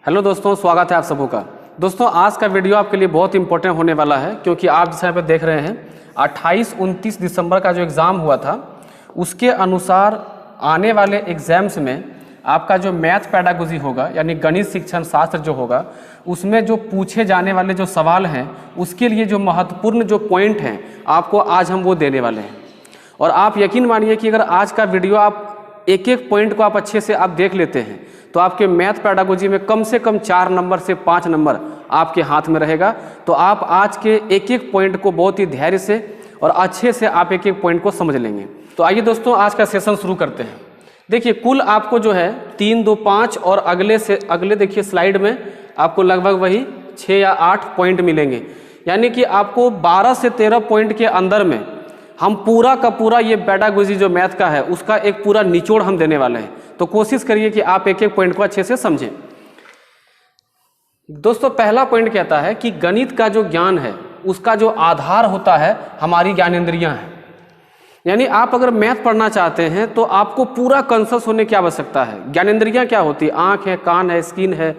Hello दोस्तों, स्वागत है आप सबों का। दोस्तों आज का वीडियो आपके लिए बहुत इंपॉर्टेंट होने वाला है, क्योंकि आप जिस यहाँ पे देख रहे हैं 28-29 दिसंबर का जो एग्ज़ाम हुआ था उसके अनुसार आने वाले एग्ज़ाम्स में आपका जो मैथ पैडागोजी होगा यानी गणित शिक्षण शास्त्र जो होगा उसमें जो पूछे जाने वाले जो सवाल हैं उसके लिए जो महत्वपूर्ण जो पॉइंट हैं आपको आज हम वो देने वाले हैं। और आप यकीन मानिए कि अगर आज का वीडियो आप एक एक पॉइंट को आप अच्छे से आप देख लेते हैं तो आपके मैथ पैडागोजी में कम से कम 4 नंबर से 5 नंबर आपके हाथ में रहेगा। तो आप आज के एक एक पॉइंट को बहुत ही धैर्य से और अच्छे से आप एक एक पॉइंट को समझ लेंगे। तो आइए दोस्तों आज का सेशन शुरू करते हैं। देखिए कुल आपको जो है 3, 2, 5 और अगले देखिए स्लाइड में आपको लगभग वही 6 या 8 पॉइंट मिलेंगे, यानी कि आपको 12 से 13 पॉइंट के अंदर में हम पूरा का पूरा ये पैडागोजी जो मैथ का है उसका एक पूरा निचोड़ हम देने वाले हैं। तो कोशिश करिए कि आप एक एक पॉइंट को अच्छे से समझें। दोस्तों पहला पॉइंट कहता है कि गणित का जो ज्ञान है उसका जो आधार होता है हमारी ज्ञानेंद्रियां हैं। यानी आप अगर मैथ पढ़ना चाहते हैं तो आपको पूरा कॉन्शियस होने की आवश्यकता है। ज्ञानेंद्रियां क्या होती है? आँख है, कान है, स्किन है,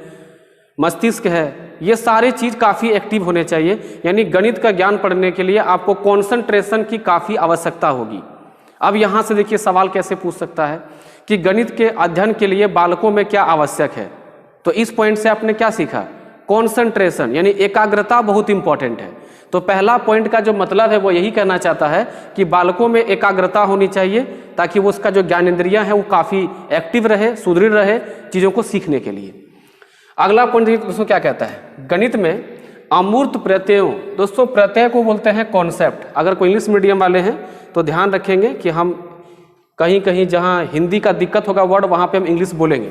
मस्तिष्क है, ये सारे चीज़ काफ़ी एक्टिव होने चाहिए। यानी गणित का ज्ञान पढ़ने के लिए आपको कॉन्सेंट्रेशन की काफ़ी आवश्यकता होगी। अब यहाँ से देखिए सवाल कैसे पूछ सकता है कि गणित के अध्ययन के लिए बालकों में क्या आवश्यक है। तो इस पॉइंट से आपने क्या सीखा? कॉन्सेंट्रेशन यानी एकाग्रता बहुत इंपॉर्टेंट है। तो पहला पॉइंट का जो मतलब है वो यही कहना चाहता है कि बालकों में एकाग्रता होनी चाहिए ताकि वो उसका जो ज्ञानेंद्रियां हैं वो काफ़ी एक्टिव रहे, सुदृढ़ रहे चीज़ों को सीखने के लिए। अगला पॉइंट दोस्तों क्या कहता है? गणित में अमूर्त प्रत्ययों, दोस्तों प्रत्यय को बोलते हैं कॉन्सेप्ट। अगर कोई इंग्लिश मीडियम वाले हैं तो ध्यान रखेंगे कि हम कहीं कहीं जहाँ हिंदी का दिक्कत होगा वर्ड वहाँ पे हम इंग्लिश बोलेंगे।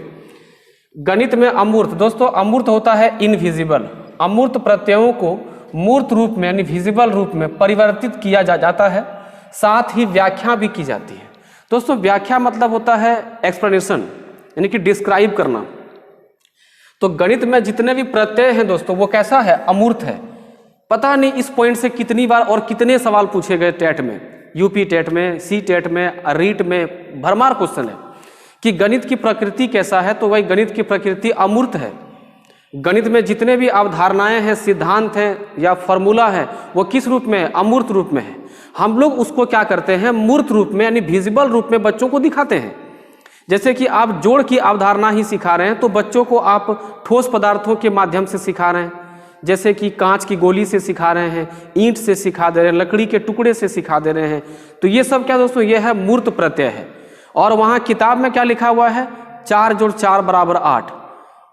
गणित में अमूर्त, दोस्तों अमूर्त होता है इनविजिबल। अमूर्त प्रत्ययों को मूर्त रूप में यानी विजिबल रूप में परिवर्तित किया जाता है, साथ ही व्याख्या भी की जाती है। दोस्तों व्याख्या मतलब होता है एक्सप्लेनेशन यानी कि डिस्क्राइब करना। तो गणित में जितने भी प्रत्यय हैं दोस्तों वो कैसा है? अमूर्त है। पता नहीं इस पॉइंट से कितनी बार और कितने सवाल पूछे गए टेट में, यूपी टेट में, सी टेट में, रीट में, भरमार क्वेश्चन है कि गणित की प्रकृति कैसा है। तो वही गणित की प्रकृति अमूर्त है। गणित में जितने भी अवधारणाएं हैं, सिद्धांत हैं या फॉर्मूला है वो किस रूप में है? अमूर्त रूप में है। हम लोग उसको क्या करते हैं? मूर्त रूप में यानी विजिबल रूप में बच्चों को दिखाते हैं। जैसे कि आप जोड़ की अवधारणा ही सिखा रहे हैं तो बच्चों को आप ठोस पदार्थों के माध्यम से सिखा रहे हैं, जैसे कि कांच की गोली से सिखा रहे हैं, ईंट से सिखा दे रहे हैं, लकड़ी के टुकड़े से सिखा दे रहे हैं। तो ये सब क्या दोस्तों? ये है मूर्त प्रत्यय है। और वहाँ किताब में क्या लिखा हुआ है? 4 + 4 = 8।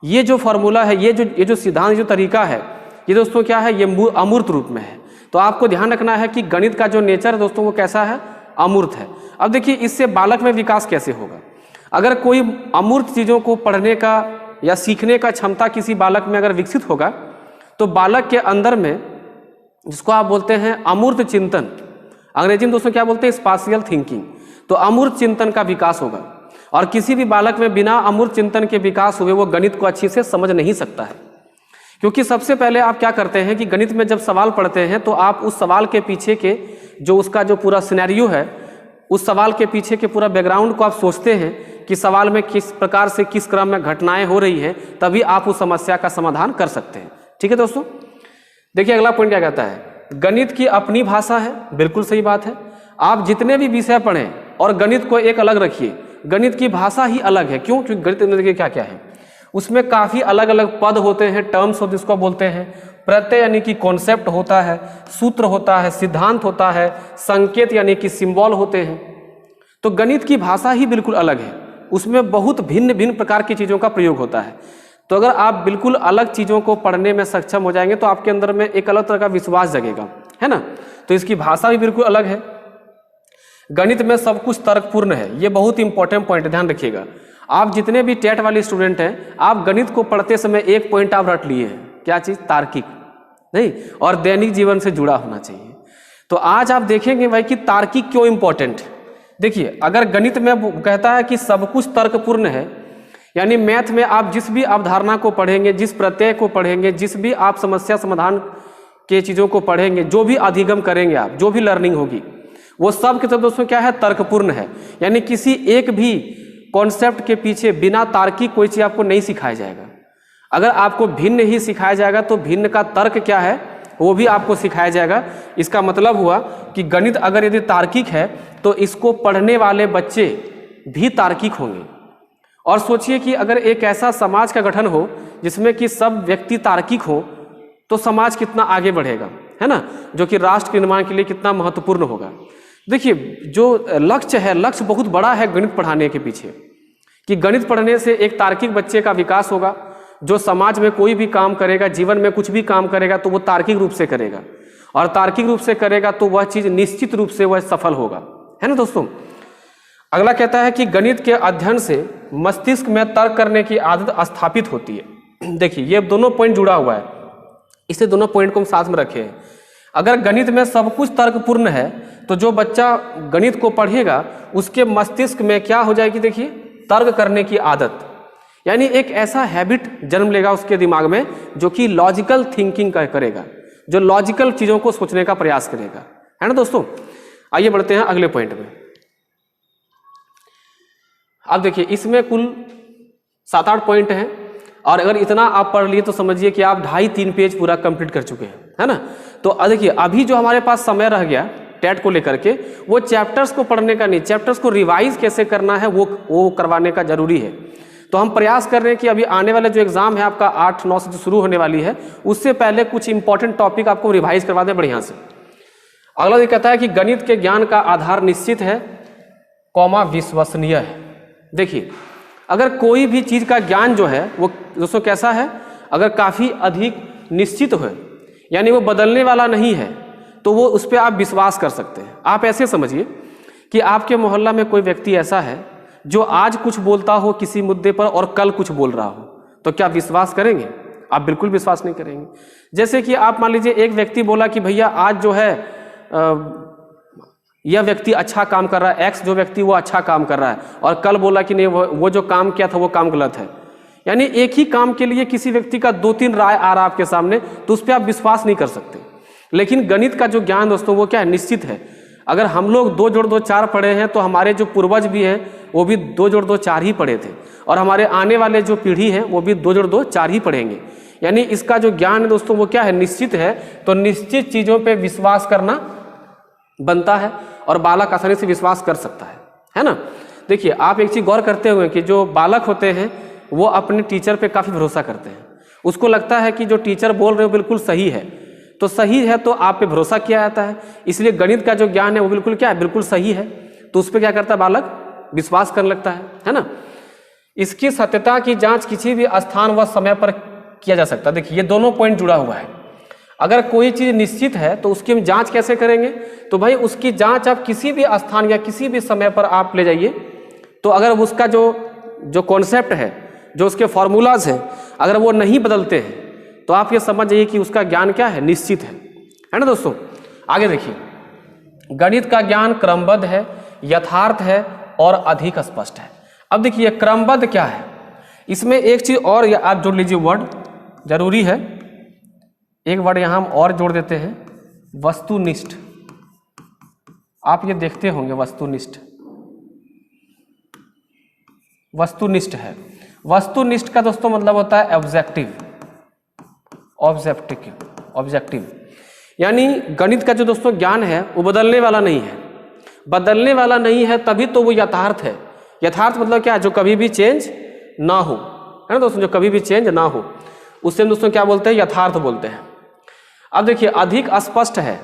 ये जो फॉर्मूला है, ये जो सिद्धांत, जो तरीका है, ये दोस्तों क्या है? ये अमूर्त रूप में है। तो आपको ध्यान रखना है कि गणित का जो नेचर है दोस्तों वो कैसा है? अमूर्त है। अब देखिए इससे बालक में विकास कैसे होगा? अगर कोई अमूर्त चीज़ों को पढ़ने का या सीखने का क्षमता किसी बालक में अगर विकसित होगा तो बालक के अंदर में, जिसको आप बोलते हैं अमूर्त चिंतन, अंग्रेजी में दोस्तों क्या बोलते हैं? Spatial thinking. तो अमूर्त चिंतन का विकास होगा। और किसी भी बालक में बिना अमूर्त चिंतन के विकास हुए वो गणित को अच्छे से समझ नहीं सकता है। क्योंकि सबसे पहले आप क्या करते हैं कि गणित में जब सवाल पढ़ते हैं तो आप उस सवाल के पीछे के जो उसका जो पूरा सिनेरियो है, उस सवाल के पीछे के पूरा बैकग्राउंड को आप सोचते हैं कि सवाल में किस प्रकार से किस क्रम में घटनाएं हो रही हैं, तभी आप उस समस्या का समाधान कर सकते हैं। ठीक है दोस्तों, देखिए अगला पॉइंट क्या कहता है? गणित की अपनी भाषा है। बिल्कुल सही बात है। आप जितने भी विषय पढ़ें और गणित को एक अलग रखिए, गणित की भाषा ही अलग है। क्यों? क्योंकि गणित में देखिए क्या क्या है, उसमें काफ़ी अलग अलग पद होते हैं, टर्म्स होते हैं, जिसको बोलते हैं प्रत्यय यानी कि कॉन्सेप्ट होता है, सूत्र होता है, सिद्धांत होता है, संकेत यानी कि सिंबल होते हैं। तो गणित की भाषा ही बिल्कुल अलग है, उसमें बहुत भिन्न भिन्न प्रकार की चीज़ों का प्रयोग होता है। तो अगर आप बिल्कुल अलग चीज़ों को पढ़ने में सक्षम हो जाएंगे तो आपके अंदर में एक अलग तरह का विश्वास जगेगा, है ना। तो इसकी भाषा भी बिल्कुल अलग है। गणित में सब कुछ तर्कपूर्ण है। ये बहुत इंपॉर्टेंट पॉइंट है, ध्यान रखिएगा। आप जितने भी टेट वाले स्टूडेंट हैं, आप गणित को पढ़ते समय एक पॉइंट आप रट लिए हैं, क्या चीज़? तार्किक नहीं, और दैनिक जीवन से जुड़ा होना चाहिए। तो आज आप देखेंगे भाई कि तार्किक क्यों इंपॉर्टेंट है। देखिए अगर गणित में कहता है कि सब कुछ तर्कपूर्ण है, यानी मैथ में आप जिस भी अवधारणा को पढ़ेंगे, जिस प्रत्यय को पढ़ेंगे, जिस भी आप समस्या समाधान के चीज़ों को पढ़ेंगे, जो भी अधिगम करेंगे आप, जो भी लर्निंग होगी वो सब के सब दोस्तों क्या है? तर्कपूर्ण है। यानी किसी एक भी कॉन्सेप्ट के पीछे बिना तार्किक कोई चीज़ आपको नहीं सिखाया जाएगा। अगर आपको भिन्न ही सिखाया जाएगा तो भिन्न का तर्क क्या है वो भी आपको सिखाया जाएगा। इसका मतलब हुआ कि गणित अगर यदि तार्किक है तो इसको पढ़ने वाले बच्चे भी तार्किक होंगे। और सोचिए कि अगर एक ऐसा समाज का गठन हो जिसमें कि सब व्यक्ति तार्किक हो तो समाज कितना आगे बढ़ेगा, है ना, जो कि राष्ट्र के निर्माण के लिए कितना महत्वपूर्ण होगा। देखिए जो लक्ष्य है, लक्ष्य बहुत बड़ा है गणित पढ़ाने के पीछे, कि गणित पढ़ने से एक तार्किक बच्चे का विकास होगा, जो समाज में कोई भी काम करेगा, जीवन में कुछ भी काम करेगा तो वो तार्किक रूप से करेगा, और तार्किक रूप से करेगा तो वह चीज़ निश्चित रूप से वह सफल होगा, है ना दोस्तों। अगला कहता है कि गणित के अध्ययन से मस्तिष्क में तर्क करने की आदत स्थापित होती है। देखिए ये दोनों पॉइंट जुड़ा हुआ है, इसे दोनों पॉइंट को हम साथ में रखे हैं। अगर गणित में सब कुछ तर्कपूर्ण है तो जो बच्चा गणित को पढ़ेगा उसके मस्तिष्क में क्या हो जाएगी, देखिए तर्क करने की आदत, यानी एक ऐसा हैबिट जन्म लेगा उसके दिमाग में जो कि लॉजिकल थिंकिंग करेगा, जो लॉजिकल चीज़ों को सोचने का प्रयास करेगा, है ना दोस्तों। आइए बढ़ते हैं अगले पॉइंट में। अब देखिए इसमें कुल 7-8 पॉइंट हैं, और अगर इतना आप पढ़ लिए तो समझिए कि आप 2.5-3 पेज पूरा कंप्लीट कर चुके हैं, है ना। तो देखिए अभी जो हमारे पास समय रह गया टेट को लेकर के, वो चैप्टर्स को पढ़ने का नहीं, चैप्टर्स को रिवाइज कैसे करना है वो करवाने का जरूरी है। तो हम प्रयास कर रहे हैं कि अभी आने वाले जो एग्जाम है आपका 8-9 से जो शुरू होने वाली है, उससे पहले कुछ इंपॉर्टेंट टॉपिक आपको रिवाइज करवा दें बढ़िया से। अगला ये कहता है कि गणित के ज्ञान का आधार निश्चित है, विश्वसनीय है। देखिए अगर कोई भी चीज़ का ज्ञान जो है वो दोस्तों कैसा है, अगर काफ़ी अधिक निश्चित हो, यानी वो बदलने वाला नहीं है, तो वो उस पर आप विश्वास कर सकते हैं। आप ऐसे समझिए कि आपके मोहल्ला में कोई व्यक्ति ऐसा है जो आज कुछ बोलता हो किसी मुद्दे पर और कल कुछ बोल रहा हो, तो क्या विश्वास करेंगे? आप बिल्कुल विश्वास नहीं करेंगे। जैसे कि आप मान लीजिए एक व्यक्ति बोला कि भैया आज जो है यह व्यक्ति अच्छा काम कर रहा है, एक्स जो व्यक्ति वो अच्छा काम कर रहा है, और कल बोला कि नहीं वो जो काम किया था वो काम गलत है। यानी एक ही काम के लिए किसी व्यक्ति का 2-3 राय आ रहा है आपके सामने, तो उस पर आप विश्वास नहीं कर सकते। लेकिन गणित का जो ज्ञान दोस्तों वो क्या है, निश्चित है। अगर हम लोग 2 जोड़ 2 4 पढ़े हैं तो हमारे जो पूर्वज भी हैं वो भी 2 जोड़ 2 4 ही पढ़े थे, और हमारे आने वाले जो पीढ़ी है वो भी 2 जोड़ 2 4 ही पढ़ेंगे। यानी इसका जो ज्ञान है दोस्तों वो क्या है, निश्चित है। तो निश्चित चीज़ों पे विश्वास करना बनता है और बालक आसानी से विश्वास कर सकता है ना। देखिए आप एक चीज़ गौर करते हुए कि जो बालक होते हैं वो अपने टीचर पे काफ़ी भरोसा करते हैं। उसको लगता है कि जो टीचर बोल रहे हो बिल्कुल सही है, तो सही है तो आप पे भरोसा किया जाता है। इसलिए गणित का जो ज्ञान है वो बिल्कुल क्या है, बिल्कुल सही है, तो उस पर क्या करता है बालक, विश्वास करने लगता है ना। इसकी सत्यता की जांच किसी भी स्थान व समय पर किया जा सकता है। देखिए ये दोनों पॉइंट जुड़ा हुआ है। अगर कोई चीज़ निश्चित है तो उसकी हम जांच कैसे करेंगे, तो भाई उसकी जांच आप किसी भी स्थान या किसी भी समय पर आप ले जाइए, तो अगर उसका जो कॉन्सेप्ट है, जो उसके फॉर्मूलाज हैं, अगर वो नहीं बदलते हैं तो आप ये समझ जाइए कि उसका ज्ञान क्या है, निश्चित है ना दोस्तों। आगे देखिए, गणित का ज्ञान क्रमबद्ध है, यथार्थ है और अधिक स्पष्ट है। अब देखिए क्रमबद्ध क्या है, इसमें एक चीज और आप जोड़ लीजिए, वर्ड जरूरी है, एक वर्ड यहां हम और जोड़ देते हैं, वस्तुनिष्ठ। आप ये देखते होंगे वस्तुनिष्ठ, वस्तुनिष्ठ है। वस्तुनिष्ठ का दोस्तों मतलब होता है ऑब्जेक्टिव, ऑब्जेक्टिव। यानी गणित का जो दोस्तों ज्ञान है वो बदलने वाला नहीं है, बदलने वाला नहीं है तभी तो वो यथार्थ है। यथार्थ मतलब क्या, जो कभी भी चेंज ना हो, है ना दोस्तों, जो कभी भी चेंज ना हो, उससे हम दोस्तों क्या बोलते हैं, यथार्थ बोलते हैं। अब देखिए अधिक स्पष्ट है,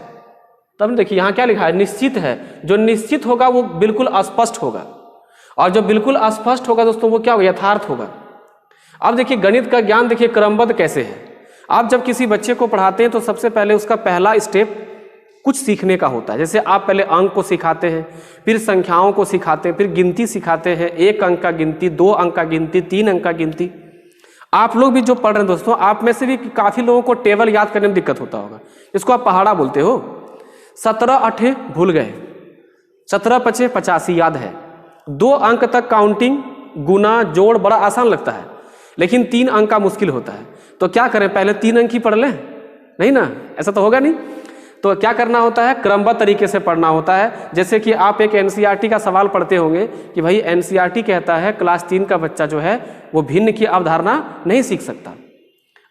तब देखिए यहाँ क्या लिखा है, निश्चित है। जो निश्चित होगा वो बिल्कुल स्पष्ट होगा, और जो बिल्कुल अस्पष्ट होगा दोस्तों वो क्या होगा, यथार्थ होगा। अब देखिए गणित का ज्ञान देखिए क्रमबद्ध कैसे है। आप जब किसी बच्चे को पढ़ाते हैं तो सबसे पहले उसका पहला स्टेप कुछ सीखने का होता है। जैसे आप पहले अंक को सिखाते हैं, फिर संख्याओं को सिखाते हैं, फिर गिनती सिखाते हैं, 1 अंक का गिनती, 2 अंक का गिनती, 3 अंक का गिनती। आप लोग भी जो पढ़ रहे हैं दोस्तों, आप में से भी काफ़ी लोगों को टेबल याद करने में दिक्कत होता होगा, इसको आप पहाड़ा बोलते हो। 17 8 भूल गए, 17 5 85 याद है। 2 अंक तक काउंटिंग, गुना, जोड़ बड़ा आसान लगता है, लेकिन 3 अंक का मुश्किल होता है। तो क्या करें, पहले 3 अंक ही पढ़ लें? नहीं ना, ऐसा तो होगा नहीं। तो क्या करना होता है, क्रमबद्ध तरीके से पढ़ना होता है। जैसे कि आप एक एनसीईआरटी का सवाल पढ़ते होंगे कि भाई एनसीईआरटी कहता है क्लास 3 का बच्चा जो है वो भिन्न की अवधारणा नहीं सीख सकता,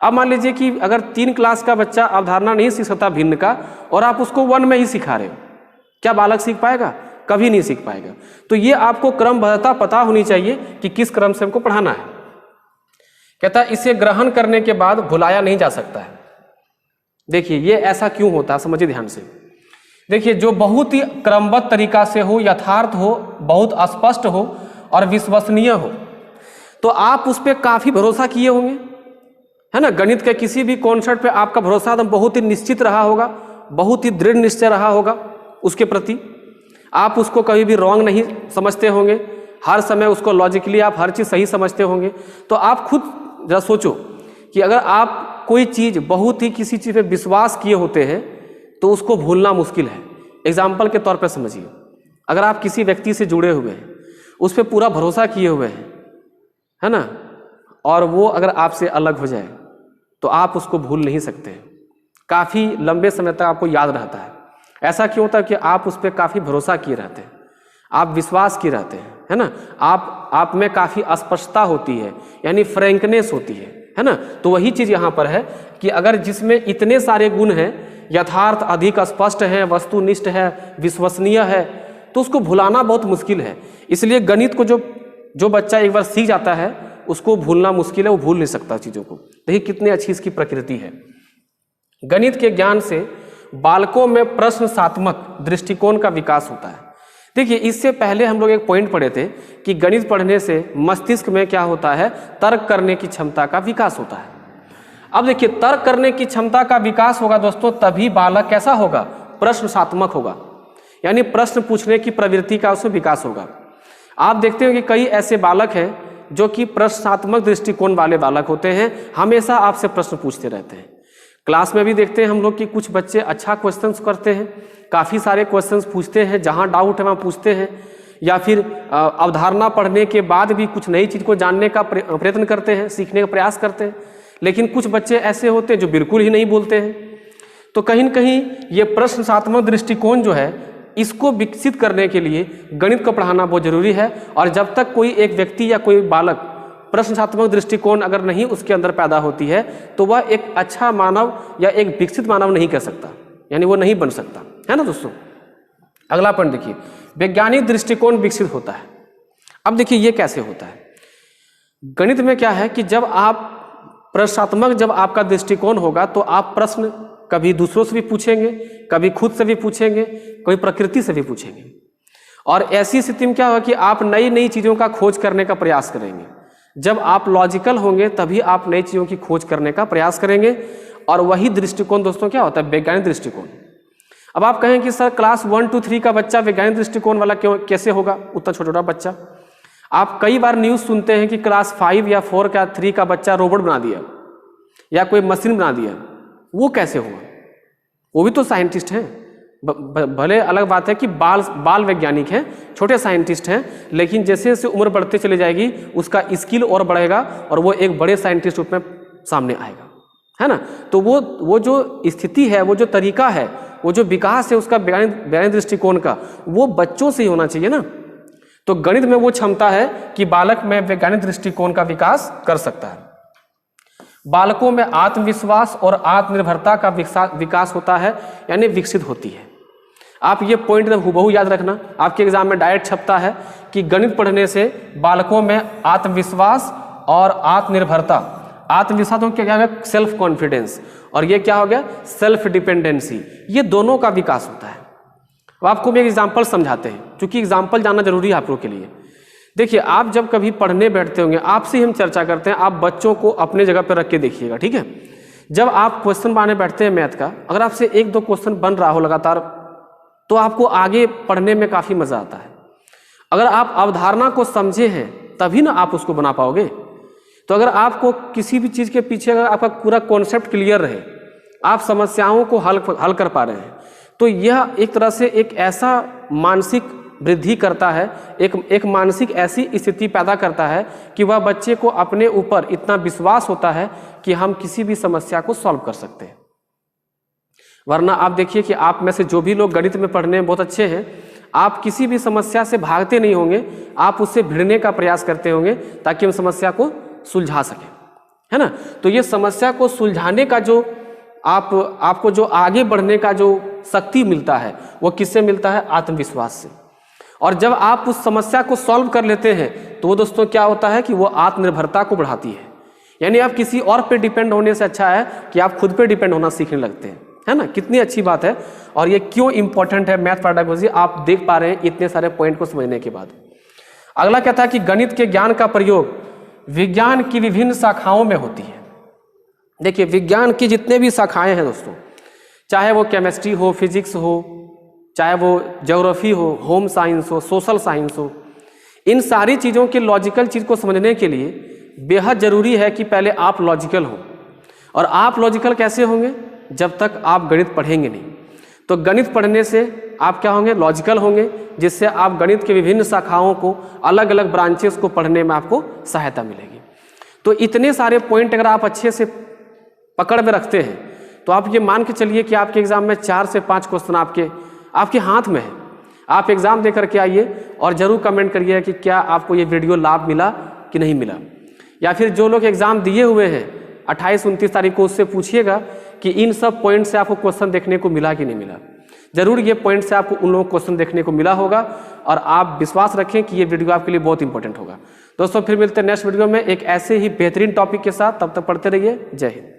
अब मान लीजिए कि अगर 3 क्लास का बच्चा अवधारणा नहीं सीख सकता भिन्न का, और आप उसको 1 में ही सिखा रहे हो, क्या बालक सीख पाएगा? कभी नहीं सीख पाएगा। तो ये आपको क्रमबद्धता पता होनी चाहिए कि किस क्रम से हमको पढ़ाना है। कहता है इसे ग्रहण करने के बाद भुलाया नहीं जा सकता है। देखिए ये ऐसा क्यों होता है, समझिए ध्यान से। देखिए जो बहुत ही क्रमबद्ध तरीका से हो, यथार्थ हो, बहुत स्पष्ट हो और विश्वसनीय हो, तो आप उस पर काफ़ी भरोसा किए होंगे, है ना। गणित के किसी भी कॉन्सेप्ट पे आपका भरोसा एकदम बहुत ही निश्चित रहा होगा, बहुत ही दृढ़ निश्चय रहा होगा उसके प्रति। आप उसको कभी भी रॉन्ग नहीं समझते होंगे, हर समय उसको लॉजिकली आप हर चीज़ सही समझते होंगे। तो आप खुद जरा सोचो कि अगर आप कोई चीज़ बहुत ही किसी चीज़ पे विश्वास किए होते हैं तो उसको भूलना मुश्किल है। एग्जाम्पल के तौर पे समझिए, अगर आप किसी व्यक्ति से जुड़े हुए हैं, उस पर पूरा भरोसा किए हुए हैं, है ना, और वो अगर आपसे अलग हो जाए तो आप उसको भूल नहीं सकते हैं, काफ़ी लंबे समय तक आपको याद रहता है। ऐसा क्यों होता है कि आप उस पर काफ़ी भरोसा किए रहते हैं, आप विश्वास किए रहते हैं, है ना। आप में काफ़ी स्पष्टता होती है, यानी फ्रैंकनेस होती है ना। तो वही चीज़ यहाँ पर है कि अगर जिसमें इतने सारे गुण हैं, यथार्थ अधिक स्पष्ट है, वस्तुनिष्ठ है, विश्वसनीय है, तो उसको भुलाना बहुत मुश्किल है। इसलिए गणित को जो बच्चा एक बार सीख जाता है उसको भूलना मुश्किल है, वो भूल नहीं सकता चीज़ों को। देखिए कितनी अच्छी इसकी प्रकृति है। गणित के ज्ञान से बालकों में प्रश्नात्मक दृष्टिकोण का विकास होता है। देखिए इससे पहले हम लोग एक पॉइंट पढ़े थे कि गणित पढ़ने से मस्तिष्क में क्या होता है, तर्क करने की क्षमता का विकास होता है। अब देखिए तर्क करने की क्षमता का विकास होगा दोस्तों, तभी बालक कैसा होगा, प्रश्नात्मक होगा, यानी प्रश्न पूछने की प्रवृत्ति का उसमें विकास होगा। आप देखते हो कि कई ऐसे बालक हैं जो कि प्रश्नात्मक दृष्टिकोण वाले बालक होते हैं, हमेशा आपसे प्रश्न पूछते रहते हैं। क्लास में भी देखते हैं हम लोग कि कुछ बच्चे अच्छा क्वेश्चंस करते हैं, काफ़ी सारे क्वेश्चंस पूछते हैं, जहां डाउट है वहाँ पूछते हैं, या फिर अवधारणा पढ़ने के बाद भी कुछ नई चीज़ को जानने का प्रयत्न करते हैं, सीखने का प्रयास करते हैं। लेकिन कुछ बच्चे ऐसे होते हैं जो बिल्कुल ही नहीं बोलते हैं। तो कहीं न कहीं ये प्रश्नात्मक दृष्टिकोण जो है, इसको विकसित करने के लिए गणित को पढ़ाना बहुत जरूरी है। और जब तक कोई एक व्यक्ति या कोई बालक प्रश्नात्मक दृष्टिकोण अगर नहीं उसके अंदर पैदा होती है, तो वह एक अच्छा मानव या एक विकसित मानव नहीं कह सकता, यानी वो नहीं बन सकता, है ना दोस्तों। अगला पॉइंट देखिए, वैज्ञानिक दृष्टिकोण विकसित होता है। अब देखिए ये कैसे होता है। गणित में क्या है कि जब आप प्रश्नात्मक जब आपका दृष्टिकोण होगा तो आप प्रश्न कभी दूसरों से भी पूछेंगे, कभी खुद से भी पूछेंगे, कभी प्रकृति से भी पूछेंगे। और ऐसी स्थिति में क्या होगा कि आप नई नई चीज़ों का खोज करने का प्रयास करेंगे। जब आप लॉजिकल होंगे तभी आप नई चीज़ों की खोज करने का प्रयास करेंगे, और वही दृष्टिकोण दोस्तों क्या होता है, वैज्ञानिक दृष्टिकोण। अब आप कहें कि सर क्लास 1, 2, 3 का बच्चा वैज्ञानिक दृष्टिकोण वाला कैसे होगा, उतना छोटा छोटा बच्चा। आप कई बार न्यूज़ सुनते हैं कि क्लास 5 या 4 का 3 का बच्चा रोबोट बना दिया या कोई मशीन बना दिया, वो कैसे हुआ? वो भी तो साइंटिस्ट हैं, भले अलग बात है कि बाल वैज्ञानिक हैं, छोटे साइंटिस्ट हैं, लेकिन जैसे जैसे उम्र बढ़ते चले जाएगी उसका स्किल और बढ़ेगा और वो एक बड़े साइंटिस्ट रूप में सामने आएगा, है ना। तो वो जो स्थिति है, वो जो तरीका है, वो जो विकास है उसका वैज्ञानिक दृष्टिकोण का, वो बच्चों से ही होना चाहिए ना। तो गणित में वो क्षमता है कि बालक में वैज्ञानिक दृष्टिकोण का विकास कर सकता है। बालकों में आत्मविश्वास और आत्मनिर्भरता का विकास होता है, यानी विकसित होती है। आप ये पॉइंट हुबहू याद रखना, आपके एग्जाम में डायरेक्ट छपता है कि गणित पढ़ने से बालकों में आत्मविश्वास और आत्मनिर्भरता, आत्मविश्वास हो क्या है, सेल्फ कॉन्फिडेंस, और ये क्या हो गया, सेल्फ डिपेंडेंसी, ये दोनों का विकास होता है। अब आपको मैं एक एग्जाम्पल समझाते हैं, क्योंकि एग्जाम्पल जानना जरूरी है आप लोग के लिए। देखिए आप जब कभी पढ़ने बैठते होंगे, आपसे हम चर्चा करते हैं, आप बच्चों को अपने जगह पर रख के देखिएगा, ठीक है। जब आप क्वेश्चन बनाने बैठते हैं मैथ का, अगर आपसे 1-2 क्वेश्चन बन रहा हो लगातार, तो आपको आगे पढ़ने में काफ़ी मज़ा आता है। अगर आप अवधारणा को समझे हैं तभी ना आप उसको बना पाओगे। तो अगर आपको किसी भी चीज़ के पीछे अगर आपका पूरा कॉन्सेप्ट क्लियर रहे, आप समस्याओं को हल कर पा रहे हैं, तो यह एक तरह से एक ऐसा मानसिक वृद्धि करता है, एक मानसिक ऐसी स्थिति पैदा करता है कि वह बच्चे को अपने ऊपर इतना विश्वास होता है कि हम किसी भी समस्या को सॉल्व कर सकते हैं। वरना आप देखिए कि आप में से जो भी लोग गणित में पढ़ने में बहुत अच्छे हैं, आप किसी भी समस्या से भागते नहीं होंगे, आप उससे भिड़ने का प्रयास करते होंगे ताकि हम समस्या को सुलझा सकें। है ना। तो ये समस्या को सुलझाने का जो आपको जो आगे बढ़ने का जो शक्ति मिलता है वो किससे मिलता है? आत्मविश्वास से। और जब आप उस समस्या को सॉल्व कर लेते हैं तो वो दोस्तों क्या होता है कि वो आत्मनिर्भरता को बढ़ाती है। यानी आप किसी और पे डिपेंड होने से अच्छा है कि आप खुद पे डिपेंड होना सीखने लगते हैं, है ना। कितनी अच्छी बात है। और ये क्यों इंपॉर्टेंट है मैथ पैडागोजी, आप देख पा रहे हैं इतने सारे पॉइंट को समझने के बाद। अगला क्या था कि गणित के ज्ञान का प्रयोग विज्ञान की विभिन्न शाखाओं में होती है। देखिए विज्ञान की जितने भी शाखाएं हैं दोस्तों, चाहे वो केमिस्ट्री हो, फिजिक्स हो, चाहे वो ज्योग्राफी हो, होम साइंस हो, सोशल साइंस हो, इन सारी चीज़ों के लॉजिकल चीज़ को समझने के लिए बेहद ज़रूरी है कि पहले आप लॉजिकल हो। और आप लॉजिकल कैसे होंगे? जब तक आप गणित पढ़ेंगे नहीं। तो गणित पढ़ने से आप क्या होंगे? लॉजिकल होंगे, जिससे आप गणित के विभिन्न शाखाओं को, अलग अलग ब्रांचेस को पढ़ने में आपको सहायता मिलेगी। तो इतने सारे पॉइंट अगर आप अच्छे से पकड़ में रखते हैं तो आप ये मान के चलिए कि आपके एग्जाम में 4 से 5 क्वेश्चन आपके हाथ में है। आप एग्जाम दे करके आइए और जरूर कमेंट करिए कि क्या आपको ये वीडियो लाभ मिला कि नहीं मिला। या फिर जो लोग एग्जाम दिए हुए हैं 28-29 तारीख को, उससे पूछिएगा कि इन सब पॉइंट से आपको क्वेश्चन देखने को मिला कि नहीं मिला। जरूर ये पॉइंट से आपको उन लोगों को क्वेश्चन देखने को मिला होगा और आप विश्वास रखें कि ये वीडियो आपके लिए बहुत इंपॉर्टेंट होगा। दोस्तों फिर मिलते हैं नेक्स्ट वीडियो में एक ऐसे ही बेहतरीन टॉपिक के साथ। तब तक पढ़ते रहिए। जय हिंद।